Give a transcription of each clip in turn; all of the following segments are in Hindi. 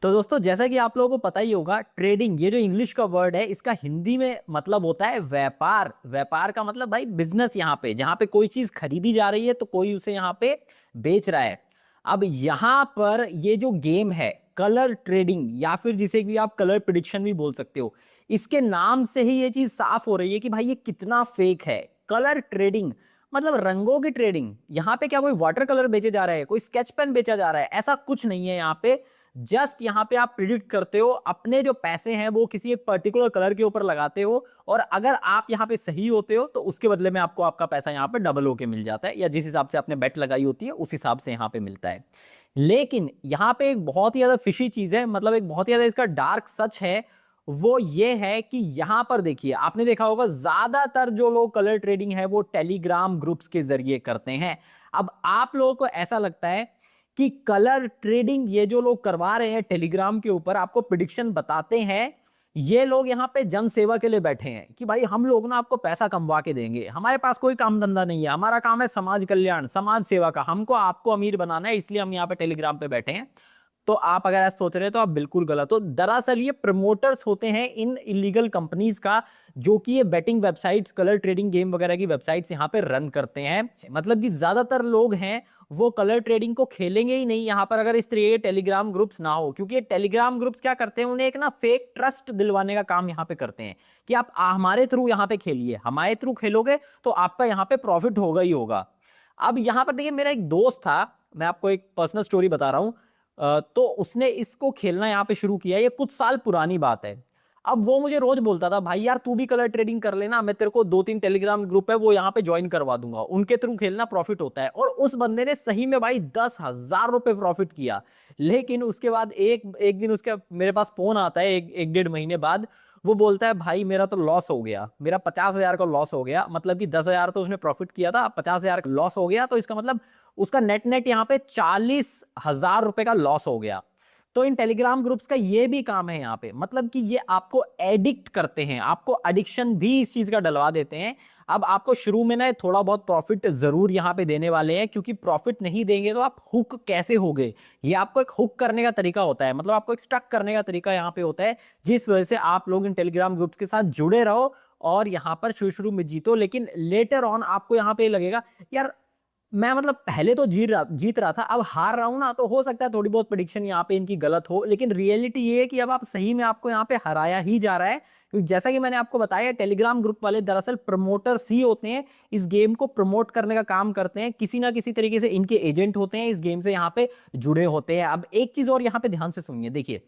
तो दोस्तों जैसा कि आप लोगों को पता ही होगा, ट्रेडिंग ये जो इंग्लिश का वर्ड है इसका हिंदी में मतलब होता है व्यापार। व्यापार का मतलब भाई बिजनेस, यहाँ पे जहां पे कोई चीज खरीदी जा रही है तो कोई उसे यहाँ पे बेच रहा है। अब यहाँ पर ये जो गेम है कलर ट्रेडिंग, या फिर जिसे भी आप कलर प्रिडिक्शन भी बोल सकते हो, इसके नाम से ही ये चीज साफ हो रही है कि भाई ये कितना फेक है। कलर ट्रेडिंग मतलब रंगों की ट्रेडिंग। यहाँ पे क्या कोई वाटर कलर बेचे जा रहा है, कोई स्केच पेन बेचा जा रहा है? ऐसा कुछ नहीं है यहाँ पे। जस्ट यहाँ पे आप प्रिडिक्ट करते हो, अपने जो पैसे हैं वो किसी एक पर्टिकुलर कलर के ऊपर लगाते हो, और अगर आप यहाँ पे सही होते हो तो उसके बदले में आपको आपका पैसा यहाँ पे डबल होके मिल जाता है, या जिस हिसाब से आपने बेट लगाई होती है उस हिसाब से यहाँ पे मिलता है। लेकिन यहाँ पे एक बहुत ही ज्यादा फिशी चीज है, मतलब एक बहुत ही ज्यादा इसका डार्क सच है। वो ये है कि यहां पर देखिए, आपने देखा होगा ज्यादातर जो लोग कलर ट्रेडिंग है वो टेलीग्राम ग्रुप्स के जरिए करते हैं। अब आप लोगों को ऐसा लगता है कि कलर ट्रेडिंग ये जो लोग करवा रहे हैं टेलीग्राम के ऊपर, आपको प्रिडिक्शन बताते हैं, ये लोग यहाँ पे जन सेवा के लिए बैठे हैं कि भाई हम लोग ना आपको पैसा कमवा के देंगे, हमारे पास कोई काम धंधा नहीं है, हमारा काम है समाज कल्याण समाज सेवा का, हमको आपको अमीर बनाना है, इसलिए हम यहाँ पे टेलीग्राम पे बैठे हैं। तो आप अगर ऐसा सोच रहे हैं तो आप बिल्कुल गलत हो। दरअसल ये प्रमोटर्स होते हैं इन इलीगल कंपनीज का, जो कि ये betting websites, colour trading game वगैरह की वेबसाइट्स यहाँ पे रन करते हैं। मतलब कि ज्यादातर लोग हैं वो कलर ट्रेडिंग को खेलेंगे ही नहीं यहाँ पर अगर इस तरह के टेलीग्राम ग्रुप्स ना हो, क्योंकि टेलीग्राम ग्रुप्स क्या करते हैं, उन्हें एक ना फेक ट्रस्ट दिलवाने का काम यहाँ पे करते हैं कि आप हमारे थ्रू यहाँ पे खेलिए, हमारे थ्रू खेलोगे तो आपका यहाँ पे प्रॉफिट होगा ही होगा। अब यहाँ पर देखिए, मेरा एक दोस्त था, मैं आपको एक पर्सनल स्टोरी बता रहा हूँ। तो उसने इसको खेलना यहाँ पे शुरू किया, ये कुछ साल पुरानी बात है। अब वो मुझे रोज बोलता था, भाई यार तू भी कलर ट्रेडिंग कर लेना, मैं तेरे को 2-3 टेलीग्राम ग्रुप है वो यहाँ पे ज्वाइन करवा दूंगा, उनके थ्रू खेलना, प्रॉफिट होता है। और उस बंदे ने सही में भाई 10,000 रुपए प्रॉफिट किया। लेकिन उसके बाद एक एक दिन उसके मेरे पास फोन आता है, एक 1.5 महीने बाद, वो बोलता है भाई मेरा तो लॉस हो गया, मेरा 50,000 का लॉस हो गया। मतलब कि 10,000 तो उसने प्रॉफिट किया था, 50,000 लॉस हो गया, तो इसका मतलब उसका नेट नेट यहाँ पे 40,000 रुपए का लॉस हो गया। तो इन टेलीग्राम ग्रुप्स का ये भी काम है यहाँ पे, मतलब कि ये आपको एडिक्ट करते हैं, आपको एडिक्शन भी इस चीज का डलवा देते हैं। अब आपको शुरू में ना थोड़ा बहुत प्रॉफिट जरूर यहाँ पे देने वाले हैं, क्योंकि प्रॉफिट नहीं देंगे तो आप हुक कैसे होगे। ये आपको एक हुक करने का तरीका होता है, मतलब आपको एक स्टक करने का तरीका यहाँ पे होता है, जिस वजह से आप लोग इन टेलीग्राम ग्रुप्स के साथ जुड़े रहो और यहाँ पर शुरू शुरू में जीतो, लेकिन लेटर ऑन आपको यहाँ पे लगेगा यार मैं मतलब पहले तो जीत रहा था, अब हार रहा हूं ना, तो हो सकता है थोड़ी बहुत प्रेडिक्शन यहाँ पे इनकी गलत हो, लेकिन रियलिटी ये है कि अब आप सही में आपको यहाँ पे हराया ही जा रहा है। क्योंकि जैसा कि मैंने आपको बताया, टेलीग्राम ग्रुप वाले दरअसल प्रमोटर्स ही होते हैं, इस गेम को प्रमोट करने का काम करते हैं, किसी ना किसी तरीके से इनके एजेंट होते हैं, इस गेम से यहाँ पे जुड़े होते हैं। अब एक चीज और यहाँ पे ध्यान से सुनिए, देखिए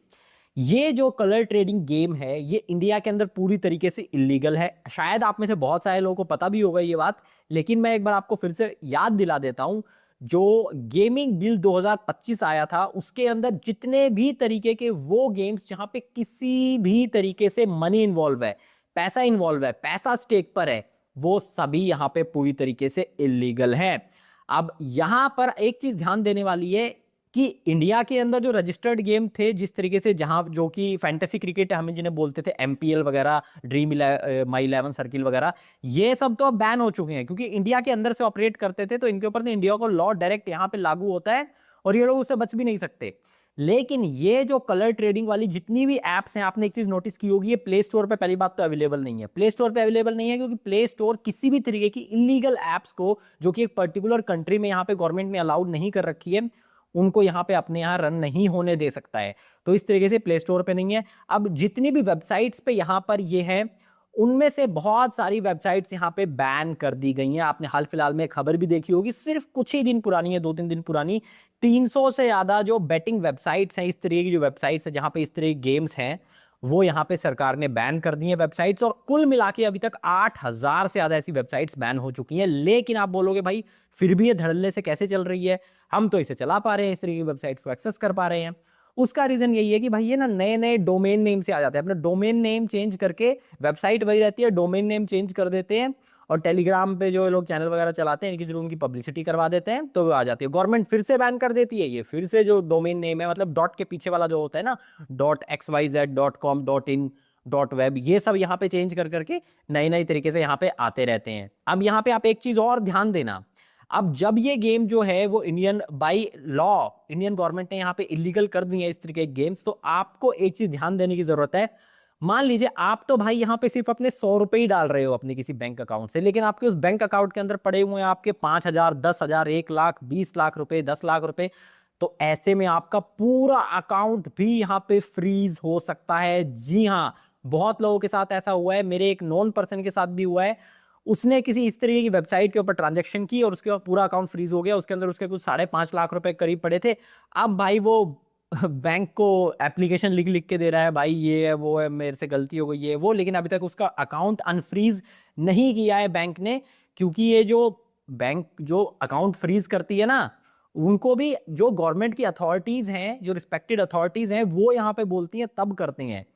ये जो कलर ट्रेडिंग गेम है ये इंडिया के अंदर पूरी तरीके से इलीगल है। शायद आप में से बहुत सारे लोगों को पता भी होगा ये बात, लेकिन मैं एक बार आपको फिर से याद दिला देता हूं। जो गेमिंग बिल 2025 आया था उसके अंदर जितने भी तरीके के वो गेम्स जहां पे किसी भी तरीके से मनी इन्वॉल्व है, पैसा इन्वॉल्व है, पैसा स्टेक पर है, वो सभी यहां पे पूरी तरीके से इलीगल है। अब यहां पर एक चीज ध्यान देने वाली है कि इंडिया के अंदर जो रजिस्टर्ड गेम थे, जिस तरीके से जहां जो कि फैंटेसी क्रिकेट हमें जिन्हें बोलते थे, एमपीएल वगैरह, माई इलेवन सर्किल वगैरह, ये सब तो अब बैन हो चुके हैं, क्योंकि इंडिया के अंदर से ऑपरेट करते थे तो इनके ऊपर तो इंडिया को लॉ डायरेक्ट यहाँ पे लागू होता है और ये लोग उससे बच भी नहीं सकते। लेकिन ये जो कलर ट्रेडिंग वाली जितनी भी एप्स हैं, आपने एक चीज नोटिस की होगी, ये प्ले स्टोर पे पहली बात तो अवेलेबल नहीं है। प्ले स्टोर पे अवेलेबल नहीं है क्योंकि प्ले स्टोर किसी भी तरीके की इलीगल एप्स को, जो कि एक पर्टिकुलर कंट्री में यहाँ पे गवर्नमेंट ने अलाउड नहीं कर रखी है, उनको यहाँ पे अपने यहाँ रन नहीं होने दे सकता है। तो इस तरीके से प्ले स्टोर पे नहीं है। अब जितनी भी वेबसाइट्स पे यहाँ पर ये है, उनमें से बहुत सारी वेबसाइट्स यहाँ पे बैन कर दी गई हैं। आपने हाल फिलहाल में खबर भी देखी होगी, सिर्फ कुछ ही दिन पुरानी है, 2-3 दिन पुरानी, 300 से ज्यादा जो बेटिंग वेबसाइट्स हैं, इस तरीके की जो वेबसाइट्स है जहाँ पे इस तरह के गेम्स हैं, वो यहाँ पे सरकार ने बैन कर दी है वेबसाइट्स। और कुल मिला के अभी तक 8,000 से ज्यादा ऐसी वेबसाइट्स बैन हो चुकी हैं। लेकिन आप बोलोगे भाई फिर भी ये धड़ल्ले से कैसे चल रही है, हम तो इसे चला पा रहे हैं, इस तरीके की वेबसाइट्स को एक्सेस कर पा रहे हैं। उसका रीजन यही है कि भाई ये ना नए नए डोमेन नेम से आ जाते हैं, अपना डोमेन नेम चेंज करके, वेबसाइट वही रहती है, डोमेन नेम चेंज कर देते हैं, और टेलीग्राम पे जो लोग चैनल वगैरह चलाते हैं इनकी जरूर उनकी पब्लिसिटी करवा देते हैं, तो वो आ जाती है। गवर्नमेंट फिर से बैन कर देती है, ये फिर से जो डोमेन नेम है, मतलब डॉट के पीछे वाला जो होता है ना, .xyz.com, .web, ये सब यहाँ पे चेंज कर करके नए नए तरीके से यहाँ पे आते रहते हैं। अब यहाँ पे आप एक चीज और ध्यान देना, अब जब ये गेम जो है वो Indian by law, Indian government ने यहाँ पे इलीगल कर दी है इस तरीके के गेम्स, तो आपको एक चीज ध्यान देने की जरूरत है। मान लीजिए आप तो भाई यहाँ पे सिर्फ अपने 100 रुपए ही डाल रहे हो अपने किसी बैंक अकाउंट से, लेकिन आपके उस बैंक अकाउंट के अंदर पड़े हुए हैं आपके 5,000, 10,000, 1 लाख, 20 लाख रुपए, 10 लाख रुपए। तो ऐसे में आपका पूरा अकाउंट भी यहाँ पे फ्रीज हो सकता है। जी हाँ, बहुत लोगों के साथ ऐसा हुआ है, मेरे एक नॉन पर्सन के साथ भी हुआ है। उसने किसी इस तरीके की वेबसाइट के ऊपर ट्रांजैक्शन की और उसके बाद पूरा अकाउंट फ्रीज हो गया। उसके अंदर उसके कुछ 5.5 लाख रुपए करीब पड़े थे। अब भाई वो बैंक को एप्लीकेशन लिख लिख के दे रहा है, भाई ये है वो है, मेरे से गलती हो गई ये वो, लेकिन अभी तक उसका अकाउंट अनफ्रीज नहीं किया है बैंक ने। क्योंकि ये जो बैंक जो अकाउंट फ्रीज करती है ना, उनको भी जो गवर्नमेंट की अथॉरिटीज हैं, जो रिस्पेक्टेड अथॉरिटीज हैं, वो यहाँ पे बोलती हैं तब करते हैं।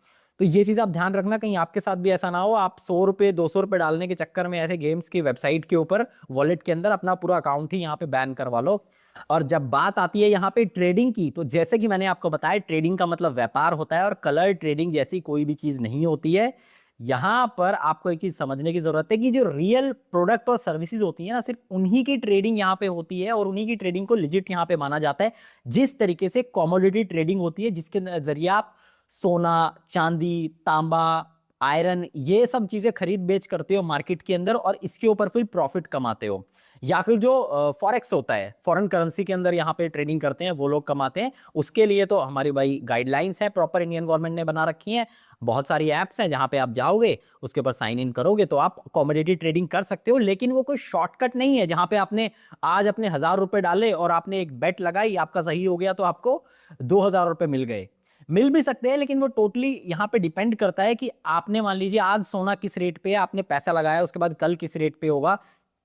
तो ये चीज आप ध्यान रखना, कहीं आपके साथ भी ऐसा ना हो आप 100 रुपए 200 रुपए डालने के चक्कर में ऐसे गेम्स की वेबसाइट के ऊपर वॉलेट के अंदर अपना पूरा अकाउंट ही यहाँ पे बैन करवा लो। और जब बात आती है यहाँ पे ट्रेडिंग की, तो जैसे कि मैंने आपको बताया, ट्रेडिंग का मतलब व्यापार होता है और कलर ट्रेडिंग जैसी कोई भी चीज नहीं होती है। यहां पर आपको एक चीज समझने की जरूरत है कि जो रियल प्रोडक्ट और सर्विसेज होती है ना, सिर्फ उन्हीं की ट्रेडिंग यहाँ पे होती है और उन्हीं की ट्रेडिंग को लिजिट यहाँ पे माना जाता है। जिस तरीके से कॉमोडिटी ट्रेडिंग होती है, जिसके जरिए आप सोना, चांदी, तांबा, आयरन, ये सब चीजें खरीद बेच करते हो मार्केट के अंदर और इसके ऊपर फिर प्रॉफिट कमाते हो। या फिर जो फॉरेक्स होता है, फॉरेन करेंसी के अंदर यहाँ पे ट्रेडिंग करते हैं, वो लोग कमाते हैं। उसके लिए तो हमारी भाई गाइडलाइंस है, प्रॉपर इंडियन गवर्नमेंट ने बना रखी है। बहुत सारी एप्स हैं जहां पे आप जाओगे, उसके ऊपर साइन इन करोगे तो आप कॉमोडिटी ट्रेडिंग कर सकते हो। लेकिन वो कोई शॉर्टकट नहीं है जहां पे आपने आज अपने 1,000 रुपए डाले और आपने एक बेट लगाई, आपका सही हो गया तो आपको 2,000 रुपए मिल गए। मिल भी सकते हैं, लेकिन वो टोटली यहाँ पे डिपेंड करता है कि आपने, मान लीजिए आज सोना किस रेट पे आपने पैसा लगाया, उसके बाद कल किस रेट पे होगा,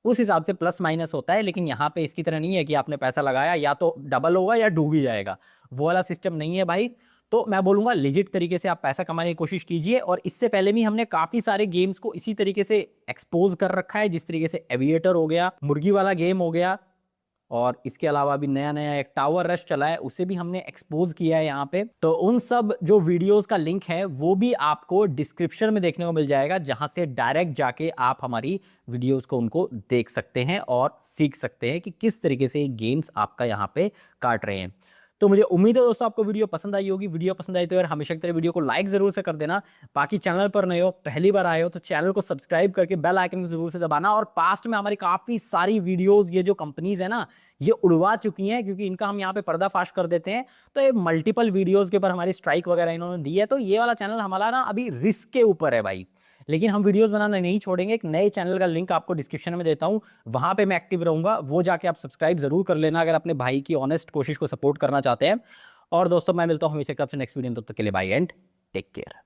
उस हिसाब से प्लस माइनस होता है। लेकिन यहाँ पे इसकी तरह नहीं है कि आपने पैसा लगाया या तो डबल होगा या डूब ही जाएगा, वो वाला सिस्टम नहीं है भाई। तो मैं बोलूंगा लिजिट तरीके से आप पैसा कमाने की कोशिश कीजिए। और इससे पहले भी हमने काफी सारे गेम्स को इसी तरीके से एक्सपोज कर रखा है, जिस तरीके से एविएटर हो गया, मुर्गी वाला गेम हो गया, और इसके अलावा अभी नया नया एक टावर रश चला है, उसे भी हमने एक्सपोज किया है यहाँ पे। तो उन सब जो वीडियोस का लिंक है वो भी आपको डिस्क्रिप्शन में देखने को मिल जाएगा, जहां से डायरेक्ट जाके आप हमारी वीडियोस को उनको देख सकते हैं और सीख सकते हैं कि किस तरीके से गेम्स आपका यहाँ पे काट रहे हैं। तो मुझे उम्मीद है दोस्तों आपको वीडियो पसंद आई होगी। वीडियो पसंद आई तो यार हमेशा की तरह वीडियो को लाइक जरूर से कर देना। बाकी चैनल पर नए हो, पहली बार आए हो, तो चैनल को सब्सक्राइब करके बेल आइकन को जरूर से दबाना। और पास्ट में हमारी काफी सारी वीडियोस, ये जो कंपनीज है ना, ये उड़वा चुकी हैं, क्योंकि इनका हम यहाँ पे पर्दाफाश कर देते हैं। तो ये मल्टीपल वीडियोस के ऊपर हमारी स्ट्राइक वगैरह इन्होंने दी है। तो ये वाला चैनल हमारा ना अभी रिस्क के ऊपर है भाई, लेकिन हम वीडियोस बनाना नहीं छोड़ेंगे। एक नए चैनल का लिंक आपको डिस्क्रिप्शन में देता हूं, वहां पे मैं एक्टिव रहूंगा, वो जाके आप सब्सक्राइब जरूर कर लेना अगर अपने भाई की ऑनेस्ट कोशिश को सपोर्ट करना चाहते हैं। और दोस्तों मैं मिलता हूं हमेशा आपसे नेक्स्ट वीडियो में, तब तक के लिए बाय एंड टेक केयर।